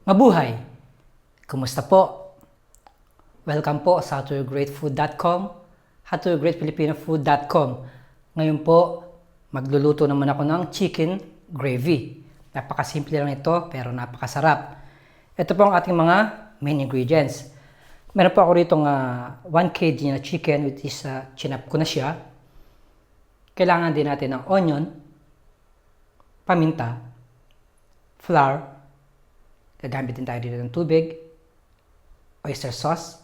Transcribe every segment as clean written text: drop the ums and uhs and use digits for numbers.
Mabuhay! Kumusta po? Welcome po sa howtoyogreatfood.com, howtoyogreatfilipinofood.com. Ngayon po, magluluto naman ako ng chicken gravy. Napakasimple lang ito pero napakasarap. Ito po ang ating mga main ingredients. Meron po ako rito 1 kg na chicken, which is chinap ko na siya. Kailangan din natin ng onion, paminta, flour, gagamit din tayo dito ng tubig, oyster sauce,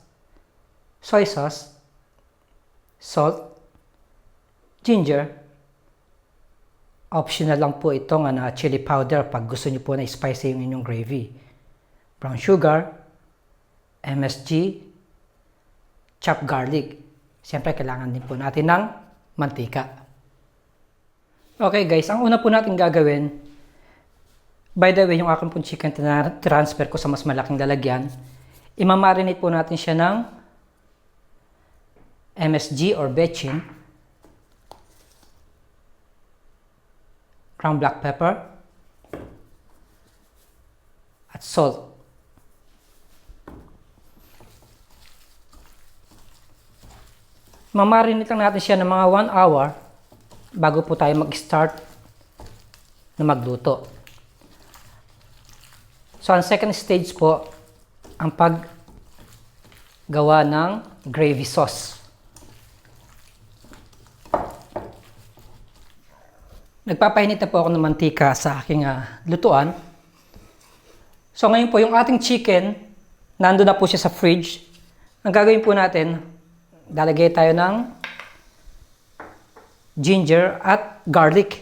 soy sauce, salt, ginger. Optional lang po itong chili powder pag gusto niyo po na spicy yung inyong gravy. Brown sugar, MSG, chopped garlic. Siyempre, kailangan din po natin ng mantika. Okay guys, ang una po natin gagawin, by the way, yung aking pong chicken transfer ko sa mas malaking lalagyan, imamarinate po natin siya ng MSG or bechin, ground black pepper, at salt. Mamarinate lang natin siya ng mga 1 hour bago po tayo mag-start na magluto. So, ang second stage po, ang paggawa ng gravy sauce. Nagpapainit na po ako ng mantika sa aking lutuan. So, ngayon po, yung ating chicken, nandun na po siya sa fridge. Ang gagawin po natin, lalagay tayo ng ginger at garlic.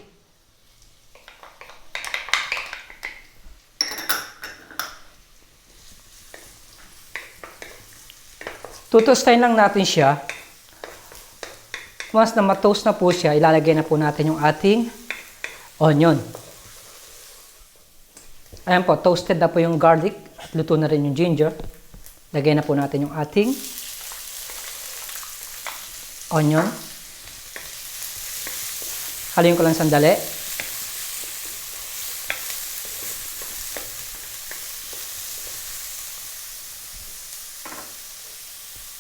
Tutostahin lang natin siya. Once na ma-toast na po siya, ilalagay na po natin yung ating onion. Ayan po, toasted na po yung garlic at luto na rin yung ginger. Lagay na po natin yung ating onion. Haluin ko lang sandali.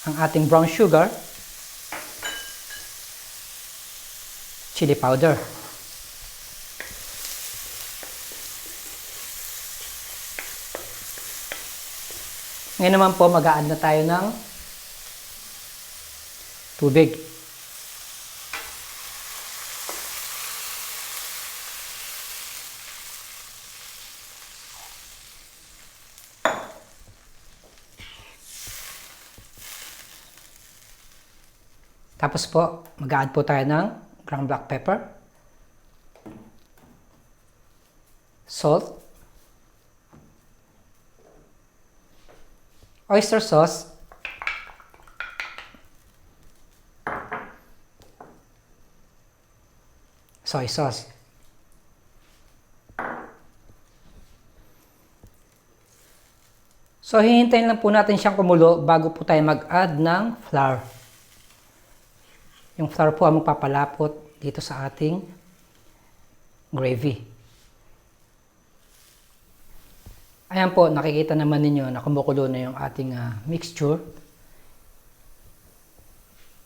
Ang ating brown sugar, chili powder. Ngayon naman po, mag-a-add na tayo ng tubig. Tapos po, mag-a-add po tayo ng ground black pepper, salt, oyster sauce, soy sauce. So, hihintayin lang po natin siyang kumulo bago po tayo mag-add ng flour. Yung flour po ang magpapalapot dito sa ating gravy. Ayan po, nakikita naman ninyo na kumukulo na yung ating mixture.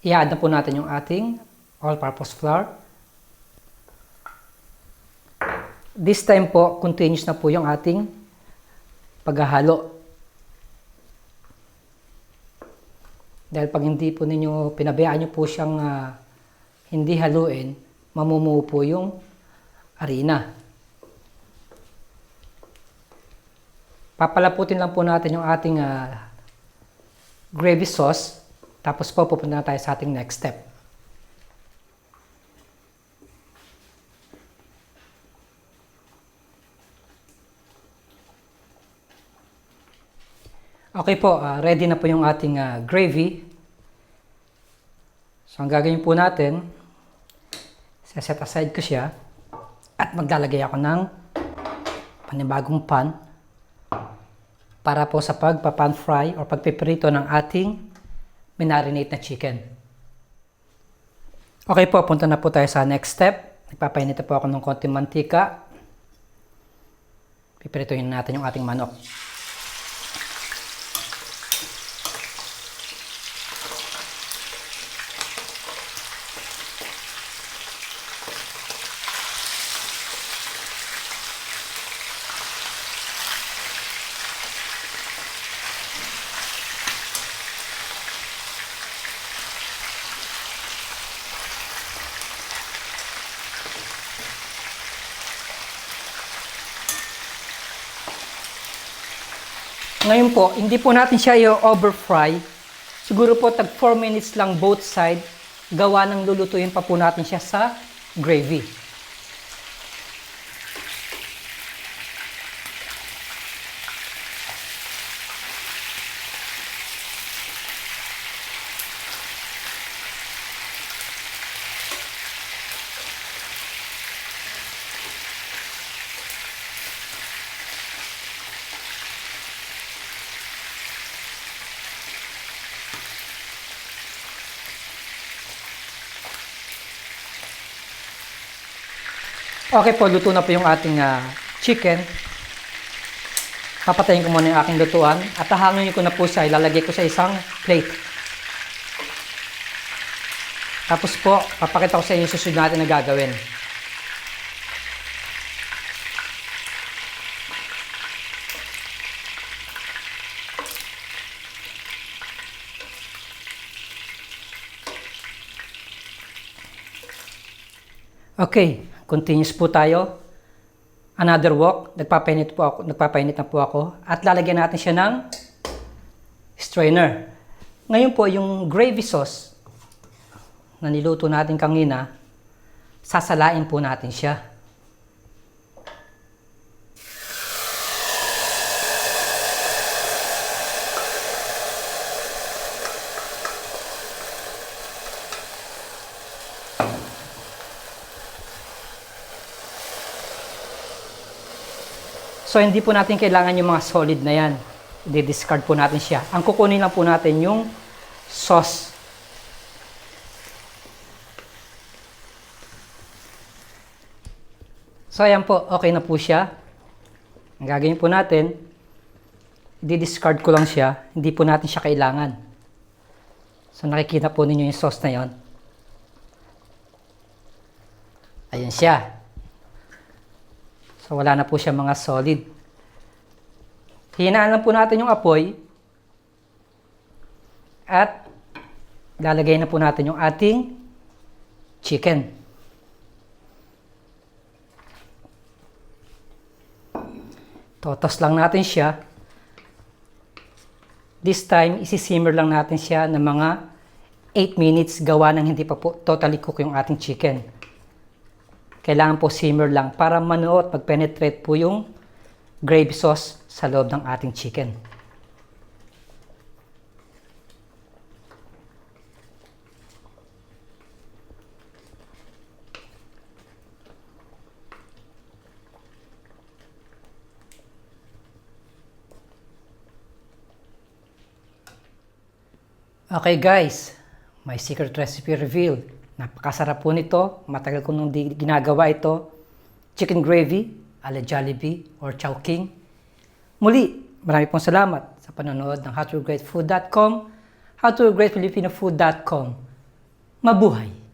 I-add na po natin yung ating all-purpose flour. This time po, continuous na po yung ating paghahalo. Dahil pag hindi po ninyo, pinabayaan nyo po siyang hindi haluin, mamumuo po yung harina. Papalaputin lang po natin yung ating gravy sauce. Tapos po, pupunta na tayo sa ating next step. Okay po, ready na po yung ating gravy. So, ang gagawin po natin, set aside ko siya at maglalagay ako ng panibagong pan para po sa pagpa-pan fry o pagpiprito ng ating minarinate na chicken. Okay po, punta na po tayo sa next step. Nagpapainit na po ako ng konting mantika. Pipirituhin natin yung ating manok. Ngayon po, hindi po natin siya i-over fry. Siguro po tag 4 minutes lang both side. Gawa ng lulutuin pa po natin siya sa gravy. Okay po, luto na po yung ating chicken. Papatayin ko muna yung aking lutuan at hahangin ko na po siya, ilalagay ko sa isang plate. Tapos po, papakita ko sa inyo yung susunod natin na gagawin. Okay, continuous po tayo. Another wok, nagpapainit na po ako at lalagyan natin siya ng strainer. Ngayon po yung gravy sauce na niluto natin kanina, sasalain po natin siya. So, hindi po natin kailangan yung mga solid na yan. I-discard po natin siya. Ang kukunin lang po natin yung sauce. So, ayan po. Okay na po siya. Ang gagawin po natin, i-discard ko lang siya. Hindi po natin siya kailangan. So, nakikita po ninyo yung sauce na yon. Ayan siya. So, wala na po siya mga solid. Hinaan lang po natin yung apoy. At lalagay na po natin yung ating chicken. Totos lang natin siya. This time, isi-simmer lang natin siya ng mga 8 minutes gawa ng hindi pa po totally cook yung ating chicken. Kailangan po simmer lang para manuot, mag-penetrate po yung gravy sauce sa loob ng ating chicken. Okay guys, my secret recipe revealed. Napakasarap po nito. Matagal ko nung ginagawa ito. Chicken gravy, ala Jollibee or Chowking. Muli, marami pong salamat sa panonood ng howtogreatfood.com, howtogreatfilipinofood.com. Mabuhay!